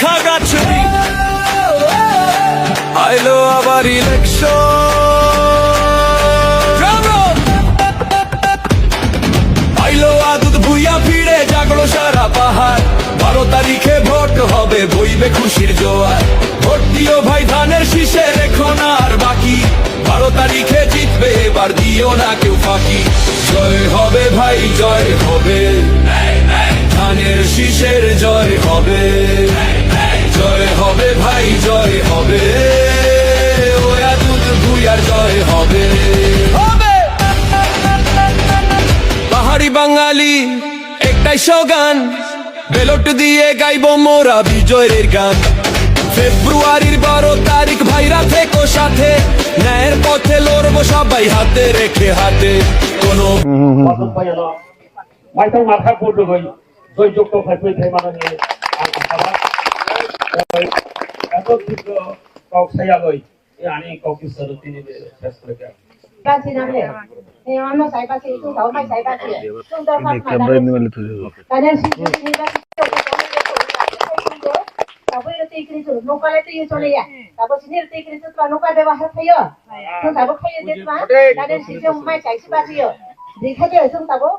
খাগাছড়ি আইলো আবার ইলেকশন আইলো আদুত ভুইয়া ফিরে জাগলো সারা পাহাড় 12 তারিখে ভোট হবে বইবে খুশির জোয়ার ভোট দিও ভাই ধানের শীষে রেখো না আর বাকি 12 তারিখে জিতবে এবার দিও না কেউ ফাঁকি জয় হবে ভাই জয় হবে ধানের শীষের জয় হবে জয় হবে ভাই জয় হবে ওয়া দুধ ভুইয়ার জয় হবে পাহাড়ি বাঙালি একটাই স্লোগান বেলট দিয়ে গাইব মোরা বিজয়ের গান ফেব্রুয়ারির 12 তারিখ ভাইরা থেকো সাথে ন্যায়ের পথে লড়বো সবাই হাতে রেখে হাতে কোনো মাইথাং মাথা পড়লো হই জয়যুক্ত ফাইফাই থাই মাননীয় এত তীব্র কক সাইয়ালই আনি ককি সরতি শেষ করে Kasi namin. Eh, ano, sa iba siya, itong tao, may sa iba siya. Itong tao, kanyang nila তারপরে এই করি চলো নৌকালে তো ইয়ে চলে যায় তারপর সিনিয়র তো এই করি তো নৌকা ব্যবহার খাইও তো তারপর খাইয়ে দিত মা তাদের সিজে মাই চাইছি বাজিও দেখা যায় তো তারপর